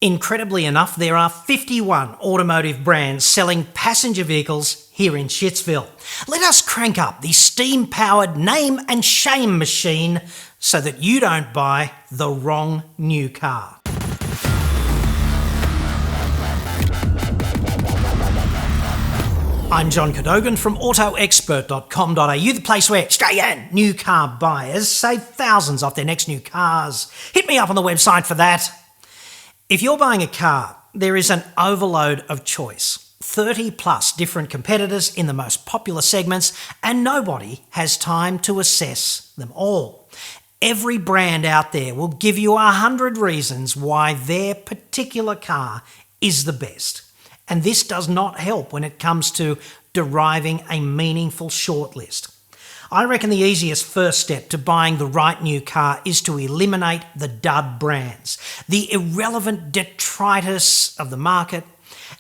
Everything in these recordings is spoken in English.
Incredibly enough, there are 51 automotive brands selling passenger vehicles here in Shitsville. Let us crank up the steam-powered name and shame machine so that you don't buy the wrong new car. I'm John Cadogan from AutoExpert.com.au, the place where Australian new car buyers save thousands off their next new cars. Hit me up on the website for that. If you're buying a car, there is an overload of choice. 30 plus different competitors in the most popular segments, and nobody has time to assess them all. Every brand out there will give you 100 reasons why their particular car is the best. And this does not help when it comes to deriving a meaningful shortlist. I reckon the easiest first step to buying the right new car is to eliminate the dud brands, the irrelevant detritus of the market,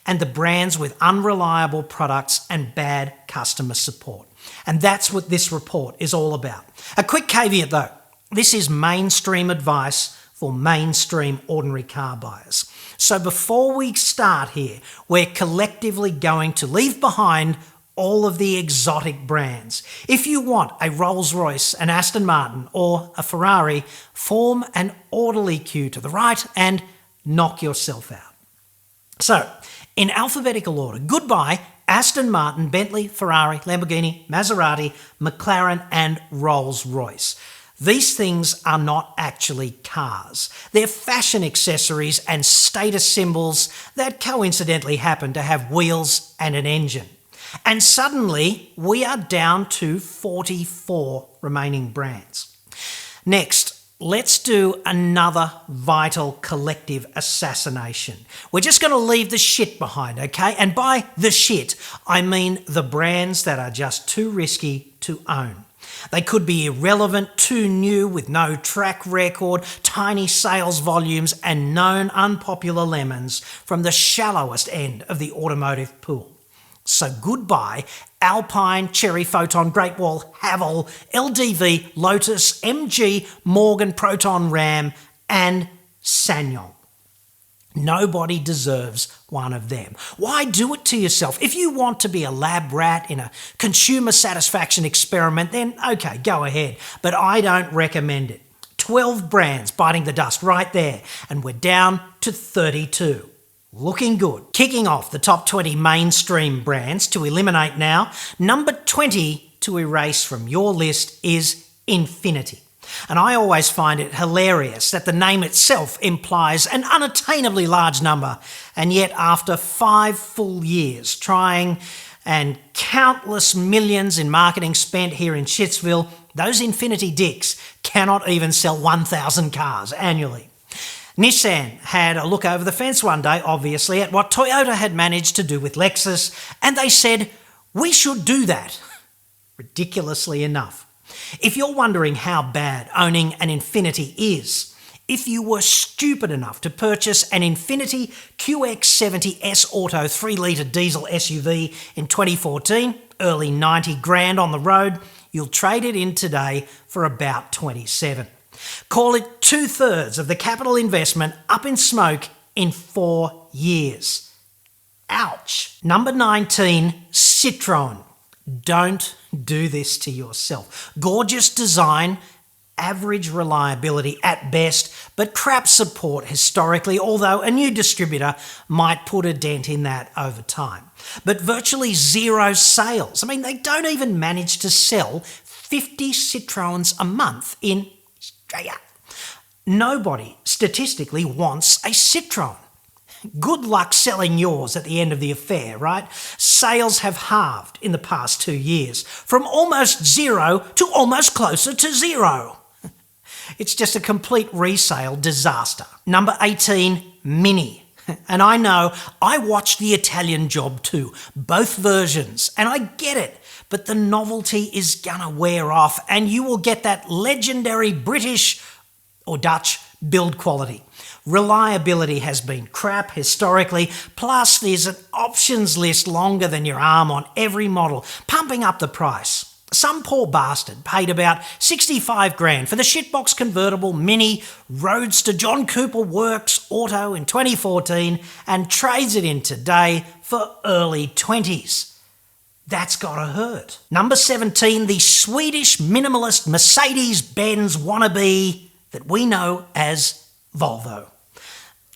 and the brands with unreliable products and bad customer support. And that's what this report is all about. A quick caveat though, this is mainstream advice for mainstream ordinary car buyers. So before we start here, we're collectively going to leave behind all of the exotic brands. If you want a Rolls-Royce, an Aston Martin or a Ferrari, form an orderly queue to the right and knock yourself out. So, in alphabetical order, goodbye Aston Martin, Bentley, Ferrari, Lamborghini, Maserati, McLaren and Rolls-Royce. These things are not actually cars. They're fashion accessories and status symbols that coincidentally happen to have wheels and an engine. And suddenly, we are down to 44 remaining brands. Next, let's do another vital collective assassination. We're just going to leave the shit behind, okay? And by the shit, I mean the brands that are just too risky to own. They could be irrelevant, too new with no track record, tiny sales volumes, and known unpopular lemons from the shallowest end of the automotive pool. So goodbye Alpine, Cherry, Photon, Great Wall, Haval, LDV, Lotus, MG, Morgan, Proton, Ram, and Sanyong. Nobody deserves one of them. Why do it to yourself? If you want to be a lab rat in a consumer satisfaction experiment, then okay, go ahead. But I don't recommend it. 12 brands biting the dust right there, and we're down to 32. Looking good. Kicking off the top 20 mainstream brands to eliminate now, number 20 to erase from your list is Infiniti. And I always find it hilarious that the name itself implies an unattainably large number, and yet after 5 full years trying and countless millions in marketing spent here in Shitsville, those Infiniti dicks cannot even sell 1,000 cars annually. Nissan had a look over the fence one day, obviously, at what Toyota had managed to do with Lexus, and they said, we should do that. Ridiculously enough. If you're wondering how bad owning an Infiniti is, if you were stupid enough to purchase an Infiniti QX70 S Auto 3-litre diesel SUV in 2014, early 90 grand on the road, you'll trade it in today for about 27. Call it 2/3 of the capital investment up in smoke in 4 years. Ouch. Number 19, Citroen. Don't do this to yourself. Gorgeous design, average reliability at best, but crap support historically, although a new distributor might put a dent in that over time. But virtually zero sales. I mean, they don't even manage to sell 50 Citroens a month in Australia. Nobody statistically wants a Citroen. Good luck selling yours at the end of the affair, right? Sales have halved in the past 2 years, from almost zero to almost closer to zero. It's just a complete resale disaster. Number 18, Mini. And I know, I watched the Italian Job too, both versions, and I get it, but the novelty is gonna wear off and you will get that legendary British or Dutch build quality. Reliability has been crap historically, plus there's an options list longer than your arm on every model, pumping up the price. some poor bastard paid about 65 grand for the shitbox convertible mini roadster John Cooper Works Auto in 2014 and trades it in today for early 20s. That's gotta hurt. Number 17, the Swedish minimalist Mercedes-Benz wannabe that we know as Volvo.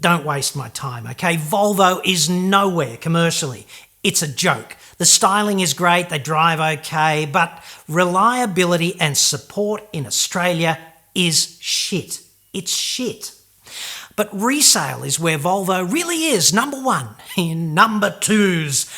Don't waste my time, okay? Volvo is nowhere commercially. It's a joke. The styling is great, they drive okay, but reliability and support in Australia is shit. It's shit. But resale is where Volvo really is number one in number twos.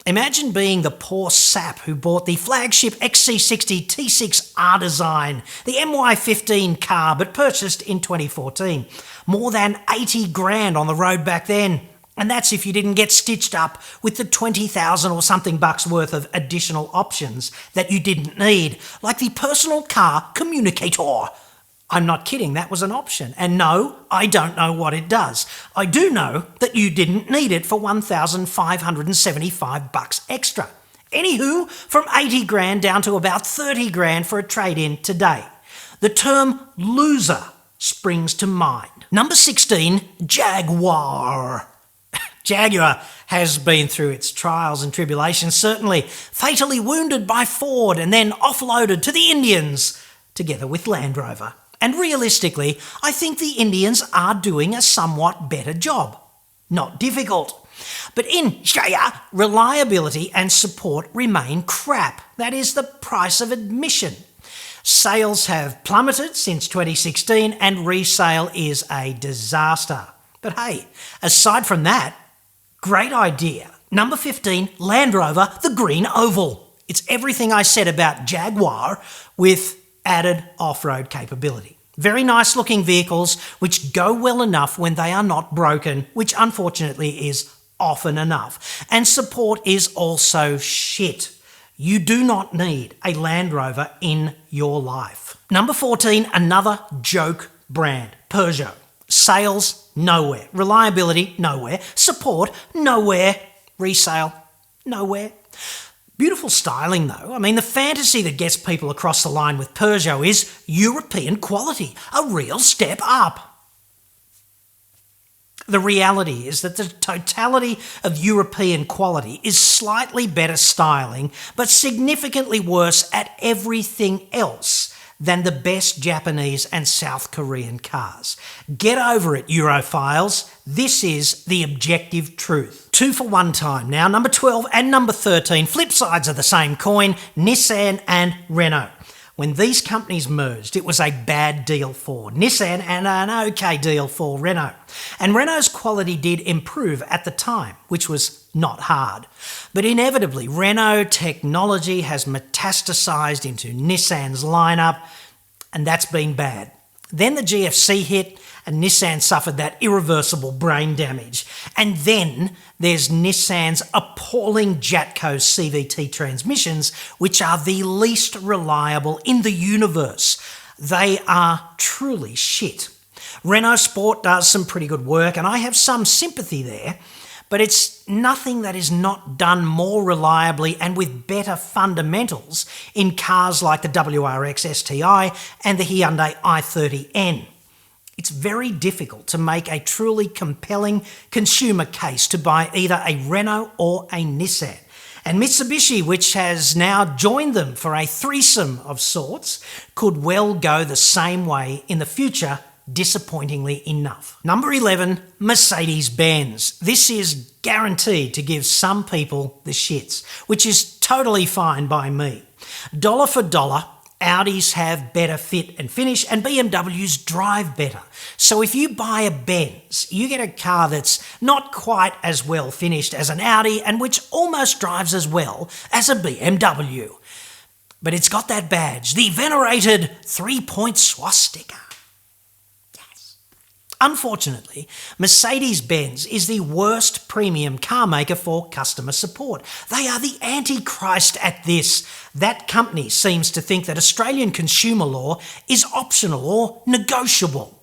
Imagine being the poor sap who bought the flagship XC60 T6 R design, the MY15 car, but purchased in 2014. More than 80 grand on the road back then. And that's if you didn't get stitched up with the 20,000 or something bucks worth of additional options that you didn't need, like the personal car communicator. I'm not kidding, that was an option. And no, I don't know what it does. I do know that you didn't need it for 1,575 bucks extra. Anywho, from 80 grand down to about 30 grand for a trade-in today. The term loser springs to mind. Number 16, Jaguar. Jaguar has been through its trials and tribulations, certainly fatally wounded by Ford and then offloaded to the Indians, together with Land Rover. And realistically, I think the Indians are doing a somewhat better job. Not difficult. But in Australia, reliability and support remain crap. That is the price of admission. Sales have plummeted since 2016 and resale is a disaster. But hey, aside from that, great idea. Number 15, Land Rover, the green oval. It's everything I said about Jaguar with added off-road capability. Very nice looking vehicles which go well enough when they are not broken, which unfortunately is often enough. And support is also shit. You do not need a Land Rover in your life. Number 14, another joke brand, Peugeot. Sales, nowhere. Reliability, nowhere. Support, nowhere. Resale, nowhere. Beautiful styling though. I mean, the fantasy that gets people across the line with Peugeot is European quality, a real step up. The reality is that the totality of European quality is slightly better styling, but significantly worse at everything else than the best Japanese and South Korean cars. Get over it, Europhiles. This is the objective truth. 2 for 1 time now. Number 12 and number 13, flip sides of the same coin, Nissan and Renault. When these companies merged, it was a bad deal for Nissan and an okay deal for Renault. And Renault's quality did improve at the time, which was not hard. But inevitably, Renault technology has metastasized into Nissan's lineup, and that's been bad. Then the GFC hit, and Nissan suffered that irreversible brain damage. And then there's Nissan's appalling Jatco CVT transmissions, which are the least reliable in the universe. They are truly shit. Renault Sport does some pretty good work, and I have some sympathy there, but it's nothing that is not done more reliably and with better fundamentals in cars like the WRX STI and the Hyundai i30N. It's very difficult to make a truly compelling consumer case to buy either a Renault or a Nissan. And Mitsubishi, which has now joined them for a threesome of sorts, could well go the same way in the future, disappointingly enough. Number 11, Mercedes-Benz. This is guaranteed to give some people the shits, which is totally fine by me. Dollar for dollar, Audis have better fit and finish, and BMWs drive better. So if you buy a Benz, you get a car that's not quite as well finished as an Audi and which almost drives as well as a BMW. But it's got that badge, the venerated 3-point swastika. Unfortunately, Mercedes-Benz is the worst premium car maker for customer support. They are the antichrist at this. That company seems to think that Australian consumer law is optional or negotiable.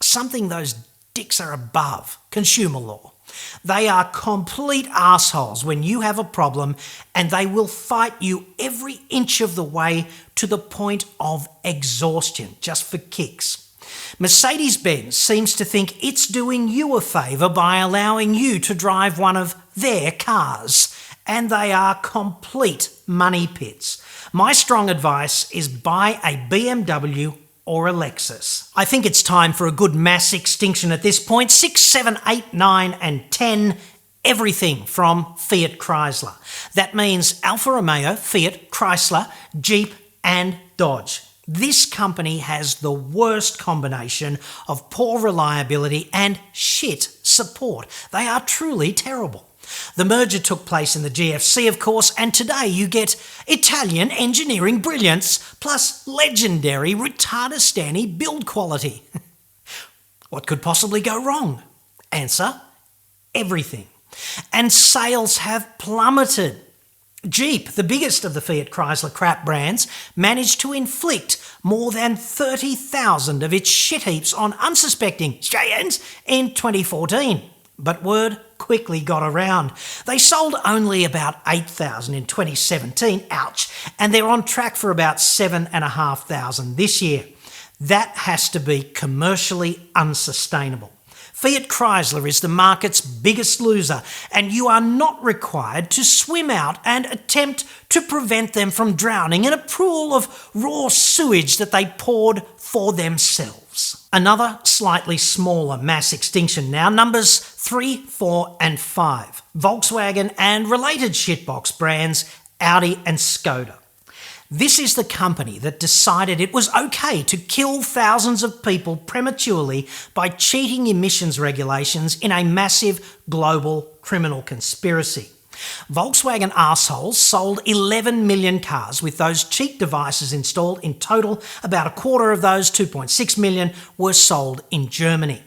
Something those dicks are above, consumer law. They are complete assholes when you have a problem, and they will fight you every inch of the way to the point of exhaustion, just for kicks. Mercedes-Benz seems to think it's doing you a favour by allowing you to drive one of their cars, and they are complete money pits. My strong advice is buy a BMW or a Lexus. I think it's time for a good mass extinction at this point. 6, 7, 8, 9 and 10, everything from Fiat Chrysler. That means Alfa Romeo, Fiat, Chrysler, Jeep and Dodge. This company has the worst combination of poor reliability and shit support. They are truly terrible. The merger took place in the GFC, of course, and today you get Italian engineering brilliance plus legendary retardistani build quality. What could possibly go wrong? Answer: everything. And sales have plummeted. Jeep, the biggest of the Fiat Chrysler crap brands, managed to inflict more than 30,000 of its shit heaps on unsuspecting Australians in 2014. But word quickly got around. They sold only about 8,000 in 2017, ouch, and they're on track for about 7,500 this year. That has to be commercially unsustainable. Fiat Chrysler is the market's biggest loser, and you are not required to swim out and attempt to prevent them from drowning in a pool of raw sewage that they poured for themselves. Another slightly smaller mass extinction now, numbers 3, 4 and 5. Volkswagen and related shitbox brands Audi and Skoda. This is the company that decided it was okay to kill thousands of people prematurely by cheating emissions regulations in a massive global criminal conspiracy. Volkswagen arseholes sold 11 million cars with those cheat devices installed. In total, about a quarter of those, 2.6 million, were sold in Germany.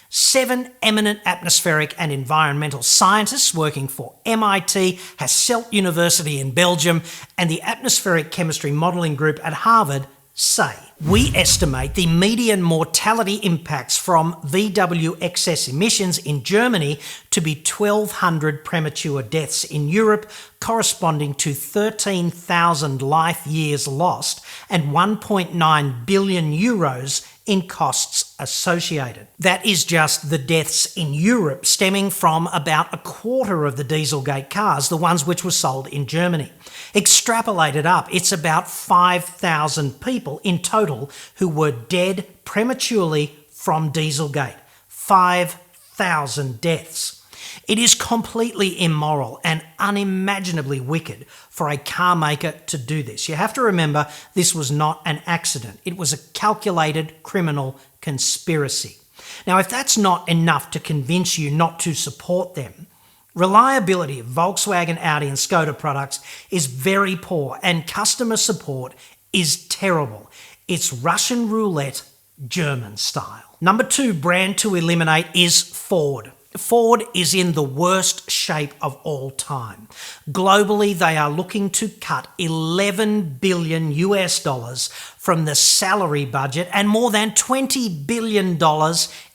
7 eminent atmospheric and environmental scientists working for MIT, Hasselt University in Belgium, and the Atmospheric Chemistry Modelling Group at Harvard say, we estimate the median mortality impacts from VW excess emissions in Germany to be 1,200 premature deaths in Europe, corresponding to 13,000 life years lost and 1.9 billion euros in costs associated. That is just the deaths in Europe, stemming from about a quarter of the Dieselgate cars, the ones which were sold in Germany. Extrapolated up, it's about 5,000 people in total who were dead prematurely from Dieselgate. 5,000 deaths. It is completely immoral and unimaginably wicked for a car maker to do this. You have to remember, this was not an accident. It was a calculated criminal conspiracy. Now, if that's not enough to convince you not to support them, reliability of Volkswagen, Audi and Skoda products is very poor and customer support is terrible. It's Russian roulette, German style. Number 2 brand to eliminate is Ford. Ford is in the worst shape of all time. Globally, they are looking to cut $11 billion from the salary budget and more than $20 billion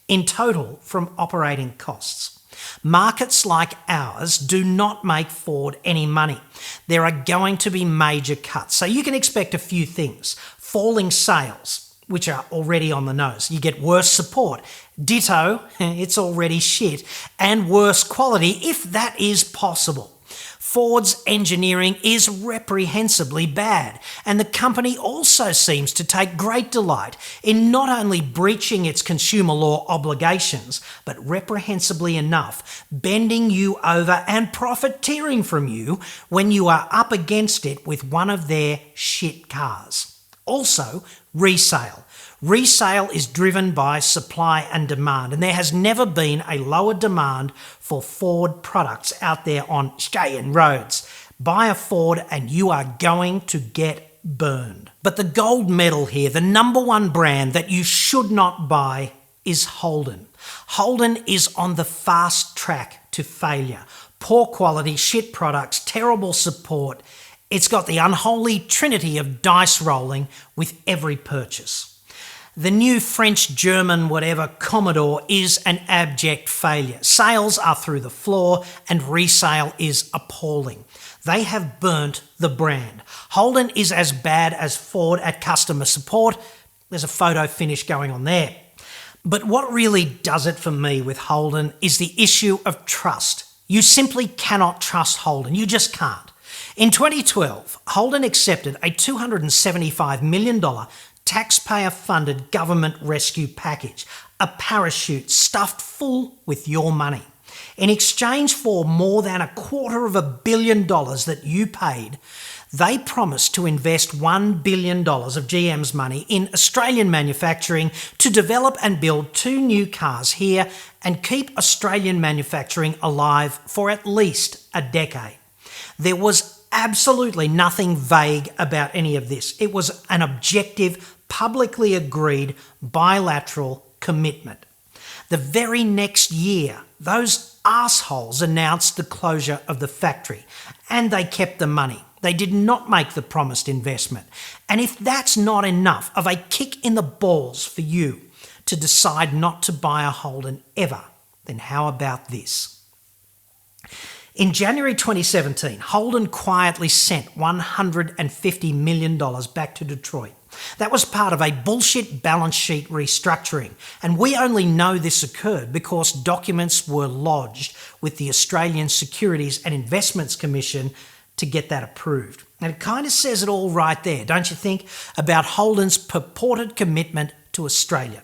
in total from operating costs. Markets like ours do not make Ford any money. There are going to be major cuts, so you can expect a few things. Falling sales, which are already on the nose. You get worse support. Ditto, it's already shit. And worse quality, if that is possible. Ford's engineering is reprehensibly bad, and the company also seems to take great delight in not only breaching its consumer law obligations, but reprehensibly enough, bending you over and profiteering from you when you are up against it with one of their shit cars. Also, resale. Resale is driven by supply and demand, and there has never been a lower demand for Ford products out there on Australian roads. Buy a Ford and you are going to get burned. But the gold medal here, the number 1 brand that you should not buy is Holden. Holden is on the fast track to failure. Poor quality, shit products, terrible support. It's got the unholy trinity of dice rolling with every purchase. The new French, German, whatever Commodore is an abject failure. Sales are through the floor and resale is appalling. They have burnt the brand. Holden is as bad as Ford at customer support. There's a photo finish going on there. But what really does it for me with Holden is the issue of trust. You simply cannot trust Holden. You just can't. In 2012, Holden accepted a $275 million taxpayer-funded government rescue package, a parachute stuffed full with your money. In exchange for more than $250 million that you paid, they promised to invest $1 billion of GM's money in Australian manufacturing to develop and build 2 new cars here and keep Australian manufacturing alive for at least a decade. There was absolutely nothing vague about any of this. It was an objective, publicly agreed, bilateral commitment. The very next year, those assholes announced the closure of the factory, and they kept the money. They did not make the promised investment. And if that's not enough of a kick in the balls for you to decide not to buy a Holden ever, then how about this? In January 2017, Holden quietly sent $150 million back to Detroit. That was part of a bullshit balance sheet restructuring, and we only know this occurred because documents were lodged with the Australian Securities and Investments Commission to get that approved. And it kind of says it all right there, don't you think, about Holden's purported commitment to Australia.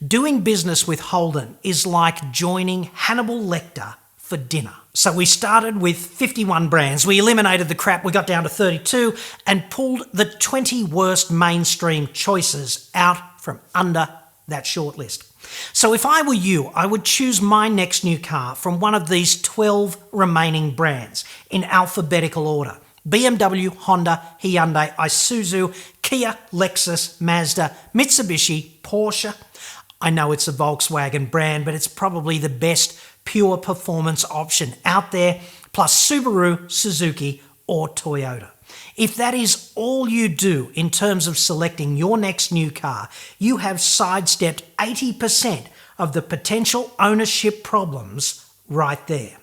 Doing business with Holden is like joining Hannibal Lecter for dinner. So we started with 51 brands. We eliminated the crap, we got down to 32 and pulled the 20 worst mainstream choices out from under that shortlist. So if I were you, I would choose my next new car from one of these 12 remaining brands in alphabetical order. BMW, Honda, Hyundai, Isuzu, Kia, Lexus, Mazda, Mitsubishi, Porsche. I know it's a Volkswagen brand, but it's probably the best pure performance option out there, plus Subaru, Suzuki, or Toyota. If that is all you do in terms of selecting your next new car, you have sidestepped 80% of the potential ownership problems right there.